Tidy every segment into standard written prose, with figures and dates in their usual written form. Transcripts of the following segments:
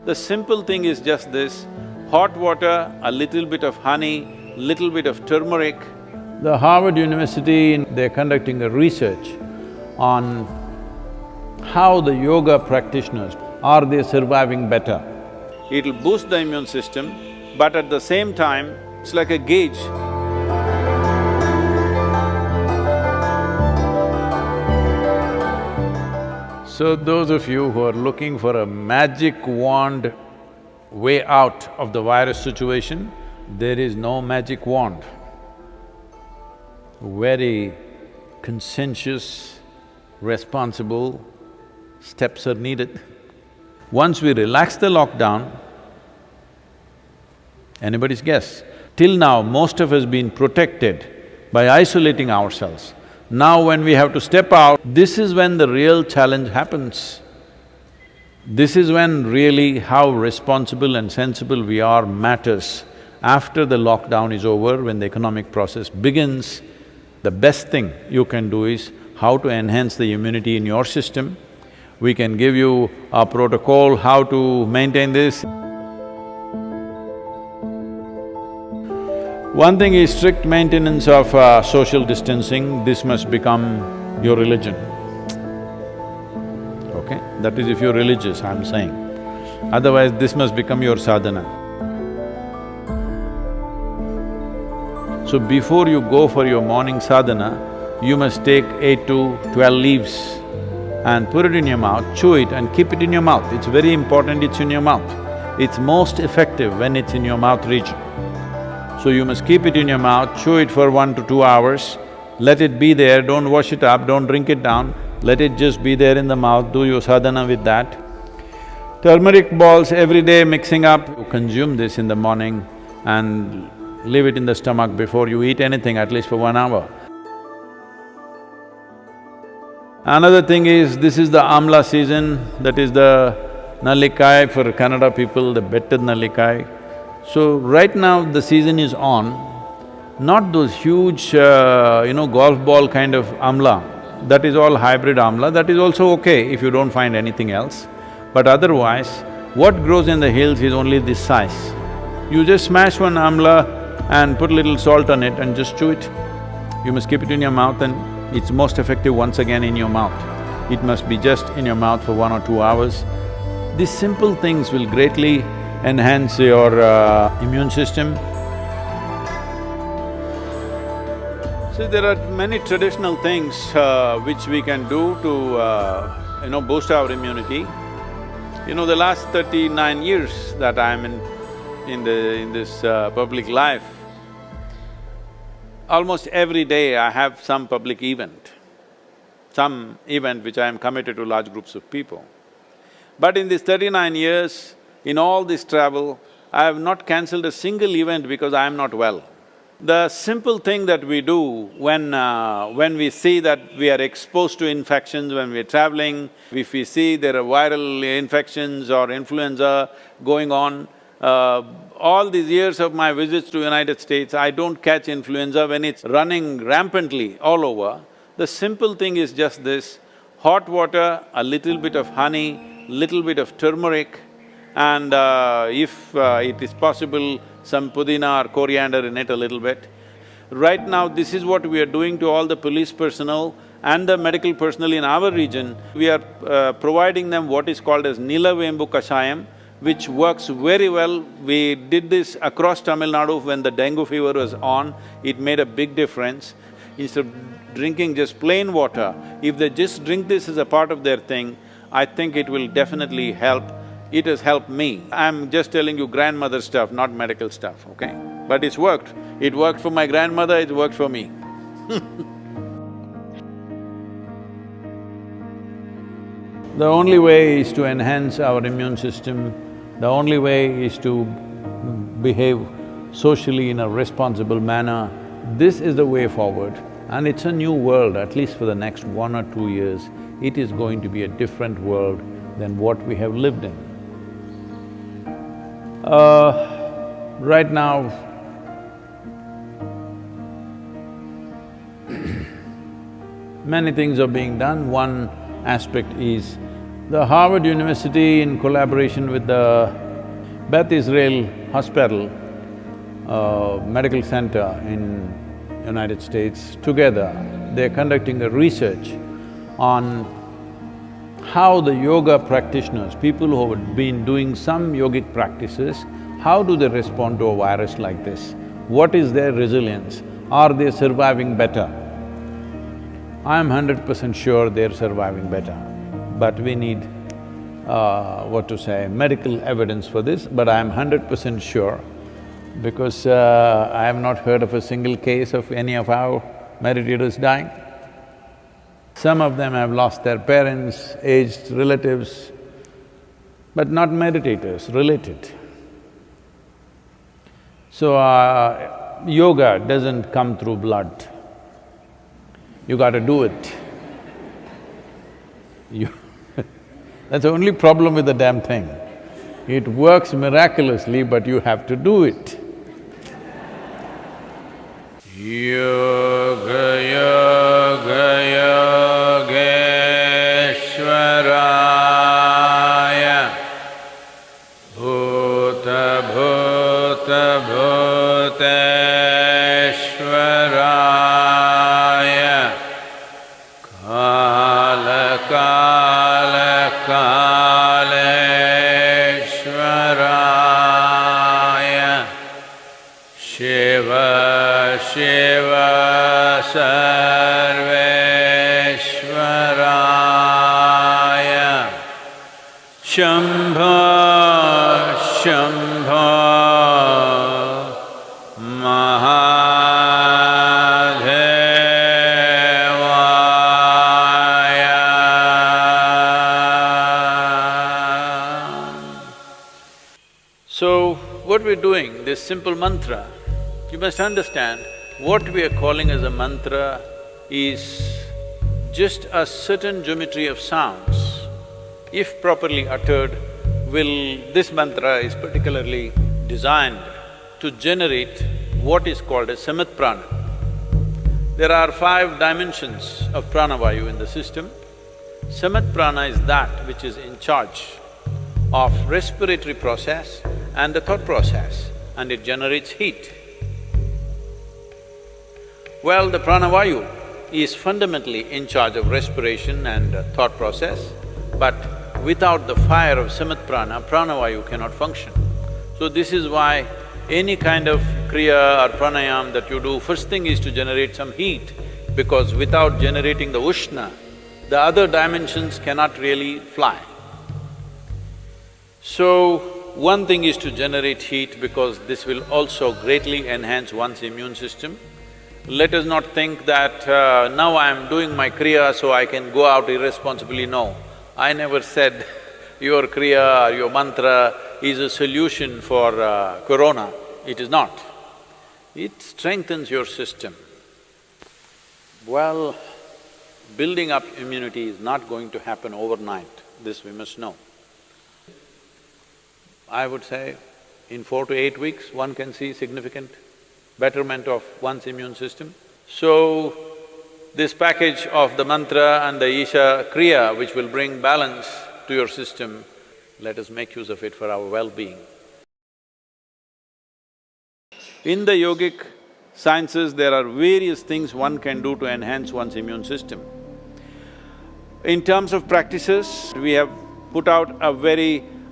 The simple thing is just this: hot water, a little bit of honey, little bit of turmeric. The Harvard University, they're conducting a research on how the yoga practitioners, are they surviving better? It'll boost the immune system, but at the same time, it's like a gauge. So those of you who are looking for a magic wand way out of the virus situation, there is no magic wand. Very conscientious, responsible steps are needed. Once we relax the lockdown, anybody's guess, till now most of us been protected by isolating ourselves. Now when we have to step out, this is when the real challenge happens. This is when really how responsible and sensible we are matters. After the lockdown is over, when the economic process begins, the best thing you can do is how to enhance the immunity in your system. We can give you a protocol how to maintain this. One thing is strict maintenance of social distancing. This must become your religion, okay? That is if you're religious, I'm saying. Otherwise, this must become your sadhana. So before you go for your morning sadhana, you must take 8 to 12 leaves and put it in your mouth, chew it and keep it in your mouth. It's very important it's in your mouth. It's most effective when it's in your mouth region. So you must keep it in your mouth, chew it for 1 to 2 hours, let it be there, don't wash it up, don't drink it down, let it just be there in the mouth, do your sadhana with that. Turmeric balls every day mixing up, you consume this in the morning and leave it in the stomach before you eat anything, at least for 1 hour. Another thing is, this is the amla season, that is the nallikai for Kannada people, the betted nallikai. So right now the season is on, not those huge, golf ball kind of amla. That is all hybrid amla, that is also okay if you don't find anything else. But otherwise, what grows in the hills is only this size. You just smash one amla and put a little salt on it and just chew it. You must keep it in your mouth and it's most effective once again in your mouth. It must be just in your mouth for 1 or 2 hours. These simple things will greatly enhance your immune system. See, there are many traditional things which we can do to boost our immunity. The last 39 years that I'm in this public life, almost every day I have some public event, which I am committed to large groups of people. But in these 39 years, in all this travel, I have not cancelled a single event because I am not well. The simple thing that we do when we see that we are exposed to infections when we're traveling, if we see there are viral infections or influenza going on, all these years of my visits to United States, I don't catch influenza when it's running rampantly all over. The simple thing is just this: hot water, a little bit of honey, little bit of turmeric, and if it is possible, some pudina or coriander in it a little bit. Right now, this is what we are doing to all the police personnel and the medical personnel in our region. We are providing them what is called as Nilavembu Kashayam, which works very well. We did this across Tamil Nadu when the dengue fever was on, it made a big difference. Instead of drinking just plain water, if they just drink this as a part of their thing, I think it will definitely help. It has helped me. I'm just telling you grandmother stuff, not medical stuff, okay? But it's worked. It worked for my grandmother, it worked for me. The only way is to enhance our immune system, the only way is to behave socially in a responsible manner. This is the way forward, and it's a new world, at least for the next 1 or 2 years. It is going to be a different world than what we have lived in. Right now, many things are being done. One aspect is The Harvard University, in collaboration with the Beth Israel Hospital, medical center in United States, together they're conducting a research on how the yoga practitioners, people who have been doing some yogic practices, how do they respond to a virus like this? What is their resilience? Are they surviving better? I'm 100% sure they're surviving better, but we need, medical evidence for this, but I'm 100% sure because I have not heard of a single case of any of our meditators dying. Some of them have lost their parents, aged relatives, but not meditators, related. So, yoga doesn't come through blood. You gotta do it. That's the only problem with the damn thing. It works miraculously, but you have to do it. Yoga, yoga, yogeshwaraya, bhuta, bhuta, bhuteshwaraya, kala, kala, kaleshwaraya, shiva, shiva, sarveshwaraya, shambho, shambho, mahadevaya. So, what we're doing, this simple mantra, you must understand, what we are calling as a mantra is just a certain geometry of sounds. If properly uttered, this mantra is particularly designed to generate what is called as samat prana. There are 5 dimensions of pranavayu in the system. Samat prana is that which is in charge of respiratory process and the thought process, and it generates heat. Well, the pranavayu is fundamentally in charge of respiration and thought process, but without the fire of samat prana, pranavayu cannot function. So this is why any kind of kriya or pranayam that you do, first thing is to generate some heat, because without generating the ushna, the other dimensions cannot really fly. So, one thing is to generate heat because this will also greatly enhance one's immune system. Let us not think that now I am doing my kriya so I can go out irresponsibly, no. I never said your kriya or your mantra is a solution for corona, it is not. It strengthens your system. Well, building up immunity is not going to happen overnight, this we must know. I would say in 4 to 8 weeks, one can see significant betterment of one's immune system. So, this package of the mantra and the Isha Kriya, which will bring balance to your system, let us make use of it for our well-being. In the yogic sciences, there are various things one can do to enhance one's immune system. In terms of practices, we have put out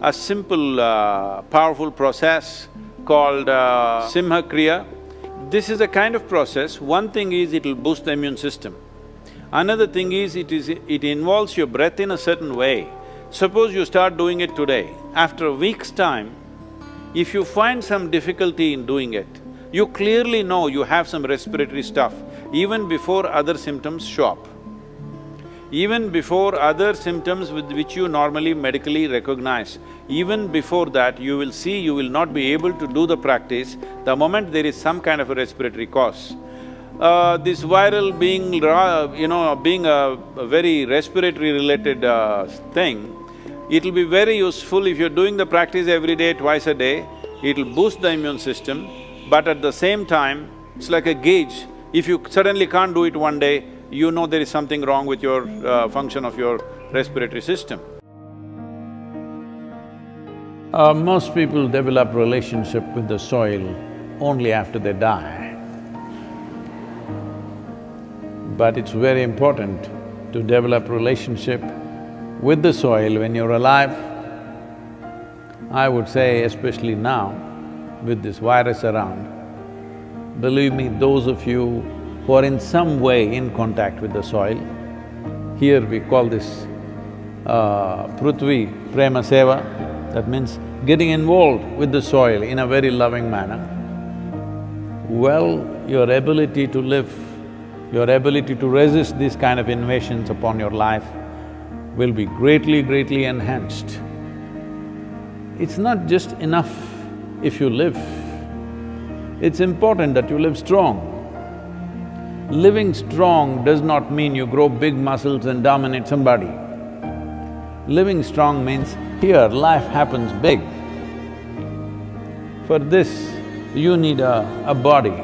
a simple, powerful process called Simha Kriya. This is a kind of process, one thing is it'll boost the immune system. Another thing is, it involves your breath in a certain way. Suppose you start doing it today, after a week's time, if you find some difficulty in doing it, you clearly know you have some respiratory stuff, even before other symptoms show up. Even before other symptoms with which you normally medically recognize, even before that you will see you will not be able to do the practice the moment there is some kind of a respiratory cause. This viral being a very respiratory related thing, it'll be very useful if you're doing the practice every day, twice a day, it'll boost the immune system, but at the same time, it's like a gauge. If you suddenly can't do it one day, you know there is something wrong with your function of your respiratory system. Most people develop relationship with the soil only after they die. But it's very important to develop relationship with the soil when you're alive. I would say especially now, with this virus around, believe me, those of you who are in some way in contact with the soil, here we call this Prithvi Prema Seva, that means getting involved with the soil in a very loving manner. Well, your ability to live, your ability to resist these kind of invasions upon your life will be greatly enhanced. It's not just enough if you live, it's important that you live strong. Living strong does not mean you grow big muscles and dominate somebody. Living strong means here life happens big. For this, you need a body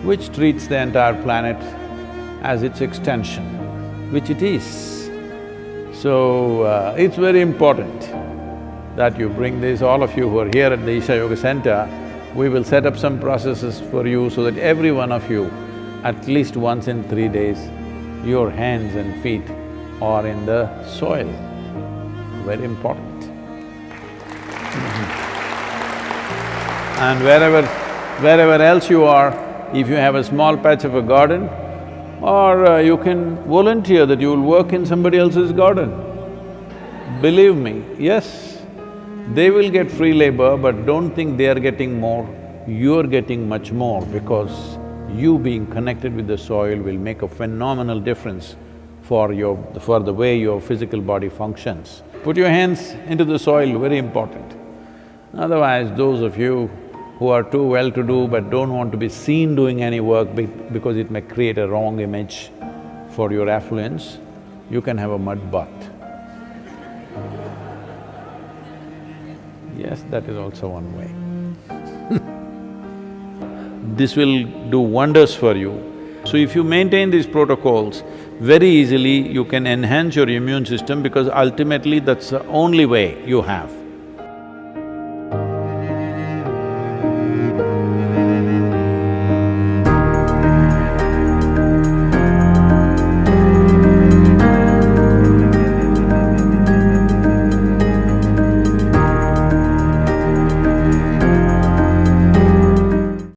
which treats the entire planet as its extension, which it is. So, it's very important that you bring this, all of you who are here at the Isha Yoga Center, we will set up some processes for you so that every one of you, at least once in 3 days, your hands and feet are in the soil. Very important. And wherever else you are, if you have a small patch of a garden, or you can volunteer that you will work in somebody else's garden. Believe me, yes, they will get free labor, but don't think they are getting more, you're getting much more because you being connected with the soil will make a phenomenal difference for the way your physical body functions. Put your hands into the soil, very important. Otherwise, those of you who are too well-to-do but don't want to be seen doing any work because it may create a wrong image for your affluence, you can have a mud bath. Yes, that is also one way. This will do wonders for you. So if you maintain these protocols, very easily you can enhance your immune system because ultimately that's the only way you have.